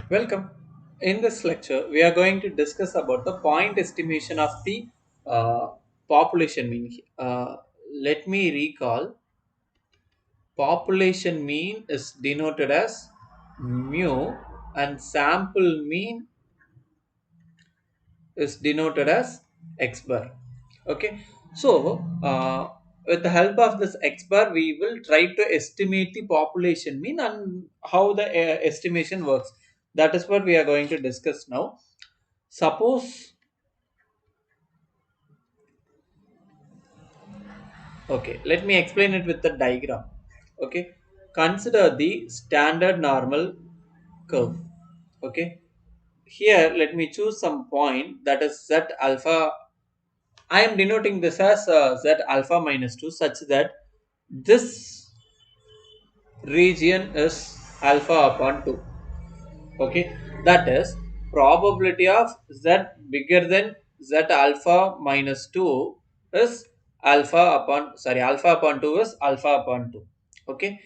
Welcome. In this lecture, we are going to discuss about the point estimation of the uh, population mean. Let me recall. Population mean is denoted as mu, and sample mean is denoted as x bar. Okay. So, with the help of this x bar, we will try to estimate the population mean and how the estimation works. That is what we are going to discuss now. Suppose, okay, let me explain it with the diagram. Okay, consider the standard normal curve. Okay, here let me choose some point that is z alpha. I am denoting this as z alpha minus 2 such that this region is alpha upon 2. Okay, that is probability of z bigger than z alpha minus 2 is alpha upon 2 is alpha upon 2. Okay,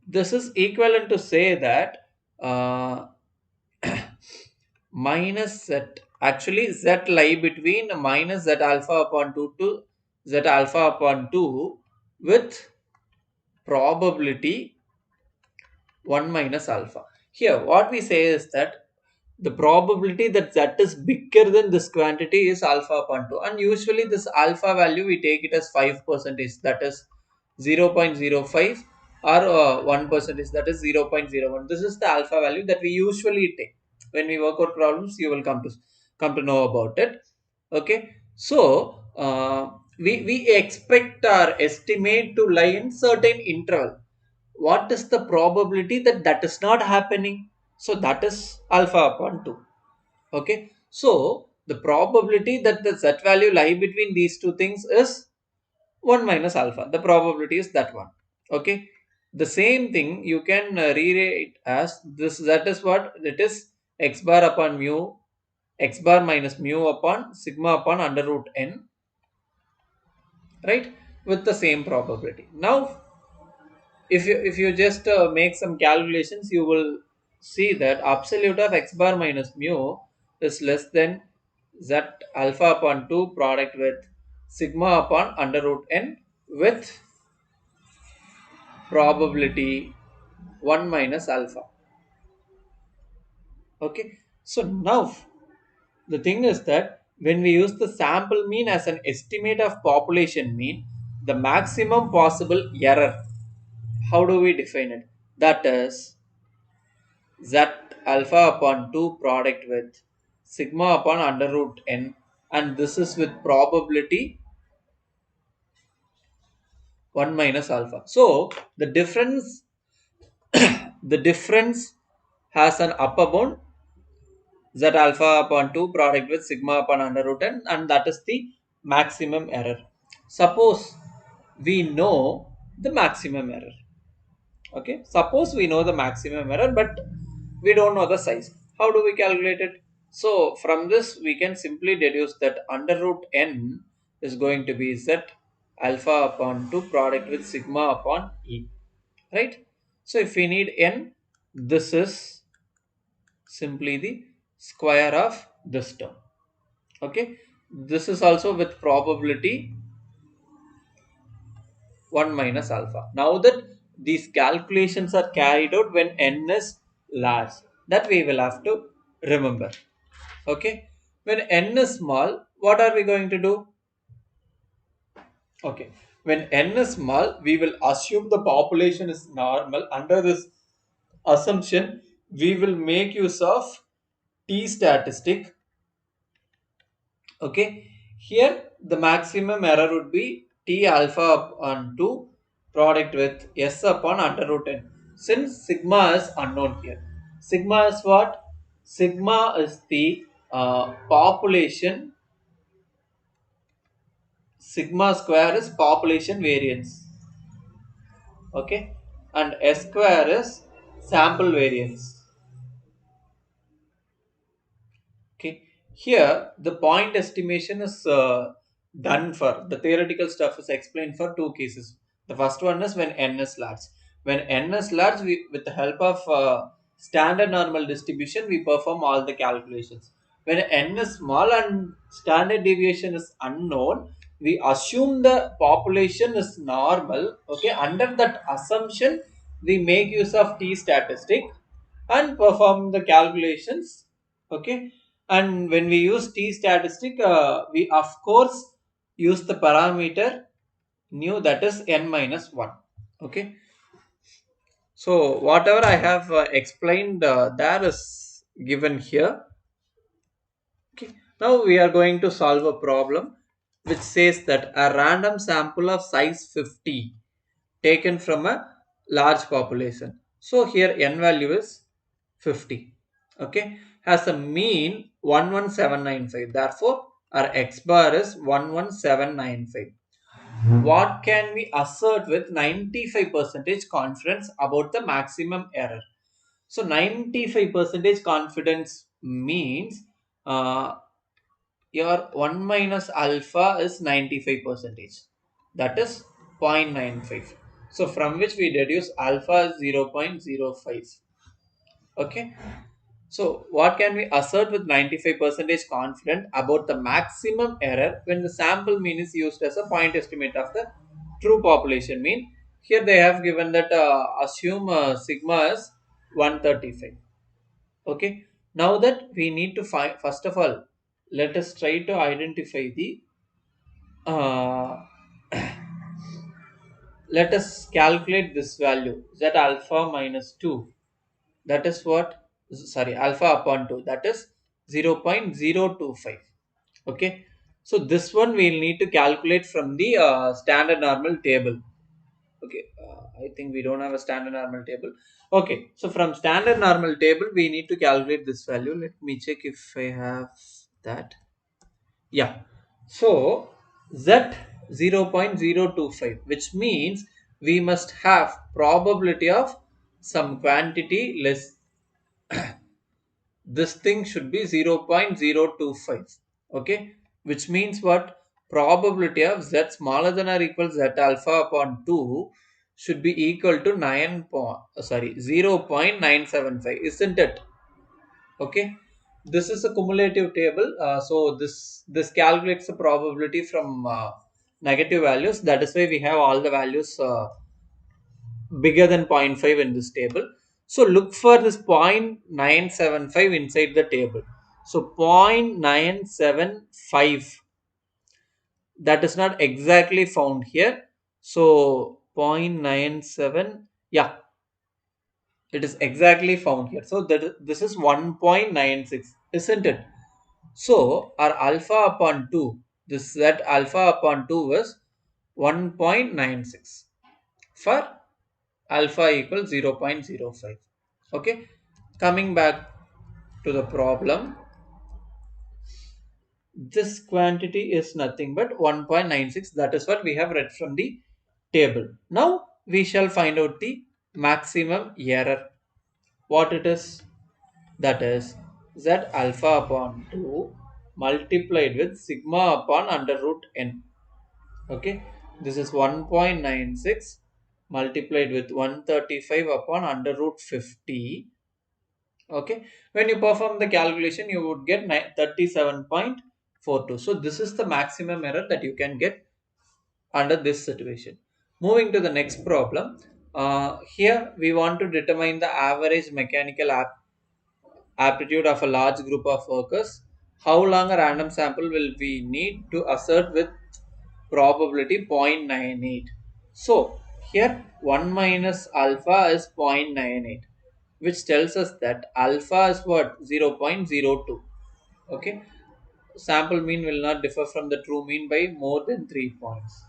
this is equivalent to say that uh, minus z, actually z lie between minus z alpha upon 2 to z alpha upon 2 with probability 1 minus alpha. Here, what we say is that the probability that z is bigger than this quantity is alpha upon 2. And usually this alpha value, we take it as 5 percentage, that is 0.05, or 1 percentage, that is 0.01. This is the alpha value that we usually take. When we work out problems, you will come to know about it. Okay. So, we expect our estimate to lie in certain interval. What is the probability that that is not happening? So that is alpha upon 2. Okay, so the probability that the z value lie between these two things is 1 minus alpha. The probability is that one. Okay, the same thing you can rewrite as this. That is what it is: x bar upon mu, x bar minus mu upon sigma upon under root n, right, with the same probability. Now if you just make some calculations, you will see that absolute of x bar minus mu is less than z alpha upon 2 product with sigma upon under root n with probability 1 minus alpha. Okay, so now the thing is that when we use the sample mean as an estimate of population mean, the maximum possible error, how do we define it? That is z alpha upon 2 product with sigma upon under root n, and this is with probability 1 minus alpha. So the difference has an upper bound z alpha upon 2 product with sigma upon under root n, and that is the maximum error. Suppose we know the maximum error. Okay, suppose we know the maximum error but we don't know the size. How do we calculate it? So from this we can simply deduce that under root n is going to be z alpha upon 2 product with sigma upon e, right? So if we need n, this is simply the square of this term. Okay, this is also with probability 1 minus alpha. Now that these calculations are carried out when n is large, that we will have to remember. Okay, when n is small, what are we going to do? Okay, when n is small, we will assume the population is normal. Under this assumption, we will make use of t statistic. Okay, here the maximum error would be t alpha upon 2 product with s upon under root n. Since sigma is unknown here, sigma is what? Sigma is the population. Sigma square is population variance. Okay, and s square is sample variance. Okay, here the point estimation is done for the theoretical stuff is explained for two cases. The first one is when n is large. When n is large, we, with the help of standard normal distribution, we perform all the calculations. When n is small and standard deviation is unknown, we assume the population is normal. Okay, under that assumption, we make use of t statistic and perform the calculations. Okay, and when we use t statistic, we of course use the parameter nu, that is n minus 1. Okay, so whatever I have explained there is given here. Okay. Now we are going to solve a problem which says that a random sample of size 50 taken from a large population. So here n value is 50. Okay. Has a mean 11795. Therefore, our x bar is 11795. What can we assert with 95 percentage confidence about the maximum error? So 95 percentage confidence means uh, your 1 minus alpha is 95 percentage, that is 0.95. So from which we deduce alpha is 0.05. Okay, so what can we assert with 95 percentage confident about the maximum error when the sample mean is used as a point estimate of the true population mean? Here they have given that assume sigma is 135. Okay, now that we need to find, first of all, let us try to identify the uh, let us calculate this value z alpha minus 2, that is what, sorry, alpha upon 2, that is 0.025. Okay, so this one we'll need to calculate from the standard normal table. Okay, I think we don't have a standard normal table. Okay, so from standard normal table we need to calculate this value. Let me check if I have that. Yeah, so z 0.025, which means we must have probability of some quantity less. This thing should be 0.025. Okay, which means what, probability of z smaller than or equal z alpha upon 2 should be equal to 0.975, isn't it? Okay, this is a cumulative table, so this calculates the probability from negative values. That is why we have all the values bigger than zero point 0.5 in this table. So look for this 0.975 inside the table. So 0.975, that is not exactly found here. So 0.97, yeah, it is exactly found here. So this is 1.96, isn't it? So our alpha upon 2, this z alpha upon 2 was 1.96 for alpha equals 0.05. Okay, coming back to the problem, this quantity is nothing but 1.96. That is what we have read from the table. Now we shall find out the maximum error. What it is? That is z alpha upon 2 multiplied with sigma upon under root n. Okay, this is 1.96 multiplied with 135 upon under root 50. Okay, when you perform the calculation you would get 37.42. So this is the maximum error that you can get under this situation. Moving to the next problem, here we want to determine the average mechanical aptitude of a large group of workers. How long a random sample will we need to assert with probability 0.98? So here 1 minus alpha is 0.98, which tells us that alpha is what, 0.02. Okay, sample mean will not differ from the true mean by more than 3 points.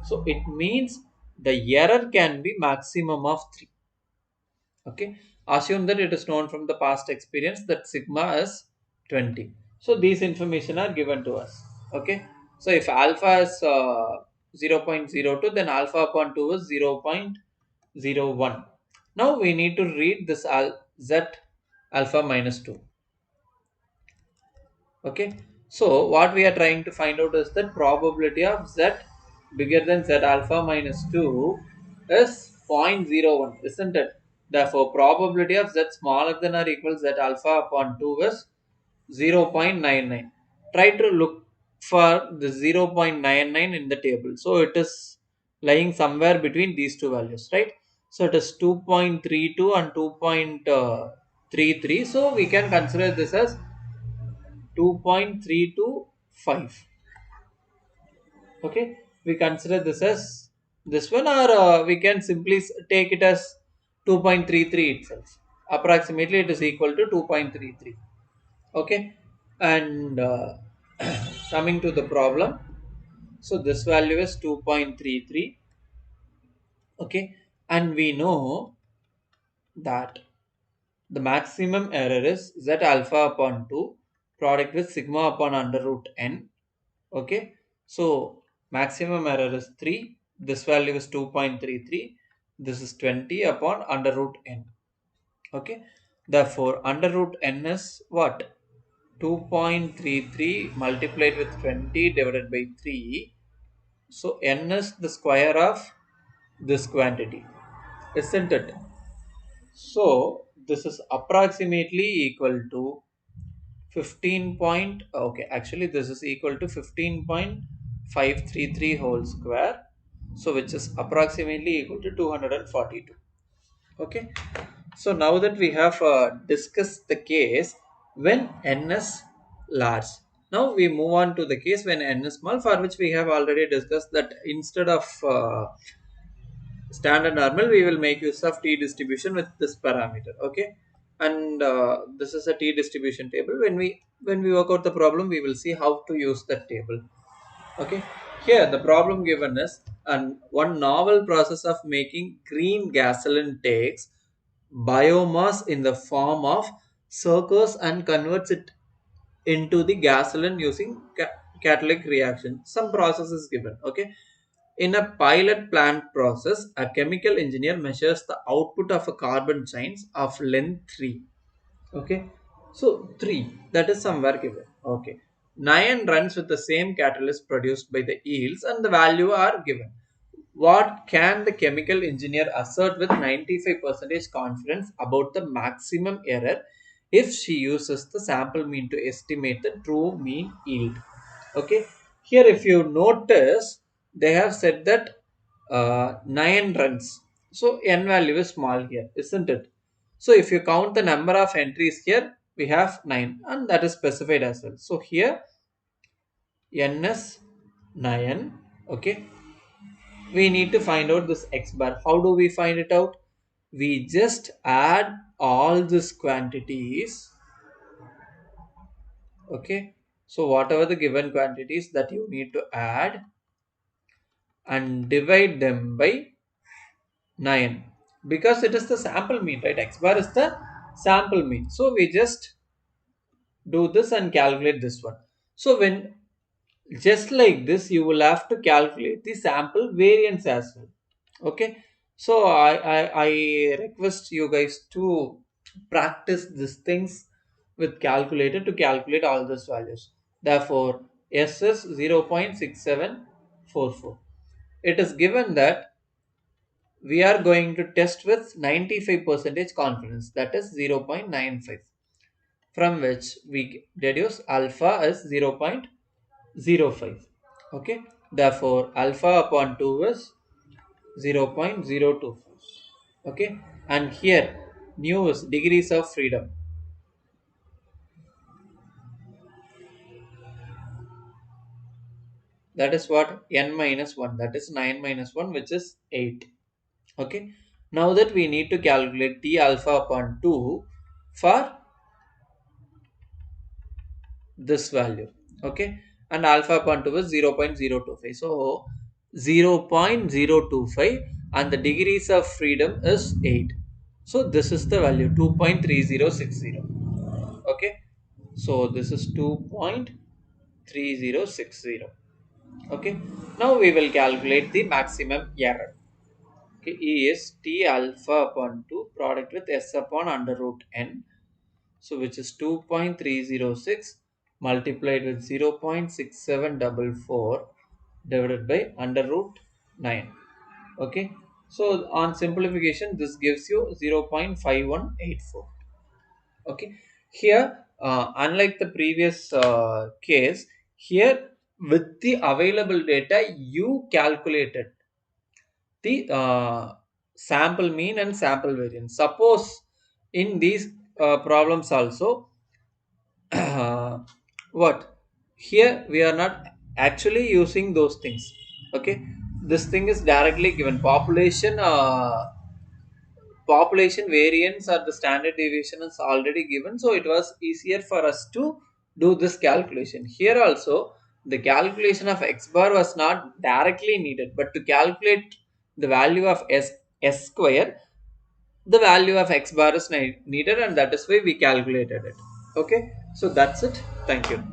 So it means the error can be maximum of 3. Okay, assume that it is known from the past experience that sigma is 20. So these information are given to us. Okay, so if alpha is 0.02, then alpha upon 2 is 0.01. Now we need to read this z alpha minus 2. Okay, so what we are trying to find out is that probability of z bigger than z alpha minus 2 is 0.01, isn't it? Therefore, probability of z smaller than or equal z alpha upon 2 is 0.99. Try to look for the 0.99 in the table. So it is lying somewhere between these two values, right? So it is 2.32 and 2.33. So we can consider this as 2.325. Okay, we consider this as this one, or we can simply take it as 2.33 itself. Approximately it is equal to 2.33. Okay, and coming to the problem, so this value is 2.33. Okay, and we know that the maximum error is z alpha upon 2 product with sigma upon under root n. Okay, so maximum error is 3. This value is 2.33. This is 20 upon under root n. Okay, therefore under root n is what? 2.33 multiplied with 20 divided by 3. So n is the square of this quantity, isn't it? So this is approximately equal to 15 point, okay, actually this is equal to 15.533 whole square, so which is approximately equal to 242. Okay, so now that we have discussed the case when n is large, now we move on to the case when n is small, for which we have already discussed that instead of standard normal, we will make use of t distribution with this parameter. Okay, and this is a t distribution table. When we work out the problem, we will see how to use that table. Okay, here the problem given is, and one novel process of making green gasoline takes biomass in the form of suckers and converts it into the gasoline using catalytic reaction. Some process is given. Okay, in a pilot plant process, a chemical engineer measures the output of a carbon chains of length 3. Okay, so 3, that is somewhere given. Okay, 9 runs with the same catalyst produced by the yields and the value are given. What can the chemical engineer assert with 95% confidence about the maximum error if she uses the sample mean to estimate the true mean yield? Okay, here if you notice, they have said that 9 runs. So n value is small here, isn't it? So if you count the number of entries here, we have 9, and that is specified as well. So here n is 9. Okay, we need to find out this x bar. How do we find it out? We just add all these quantities. Okay, so whatever the given quantities that you need to add and divide them by 9, because it is the sample mean, right? X bar is the sample mean, so we just do this and calculate this one. So when just like this, you will have to calculate the sample variance as well. Okay, so I request you guys to practice these things with calculator to calculate all these values. Therefore s is 0.6744. It is given that we are going to test with 95% confidence, that is 0.95, from which we deduce alpha is 0.05. Okay, therefore alpha upon 2 is 0.025. Okay, and here nu is degrees of freedom, that is what? N minus 1, that is 9 minus 1, which is 8. Okay, now that we need to calculate t alpha upon 2 for this value. Okay, and alpha upon 2 is 0.025. So 0.025, and the degrees of freedom is 8. So this is the value 2.3060. Okay, so this is 2.3060. Okay, now we will calculate the maximum error. Okay, E is T alpha upon 2 product with S upon under root n. So which is 2.306 multiplied with 0.6744 divided by under root 9. Okay, So on simplification, this gives you 0.5184. Okay, here unlike the previous case, here with the available data you calculated the sample mean and sample variance. Suppose in these problems also, what, here we are not actually using those things. Okay, this thing is directly given population variance or the standard deviation is already given, so it was easier for us to do this calculation. Here also the calculation of x bar was not directly needed, but to calculate the value of s square, the value of x bar is needed, and that is why we calculated it. Okay, so that's it. Thank you.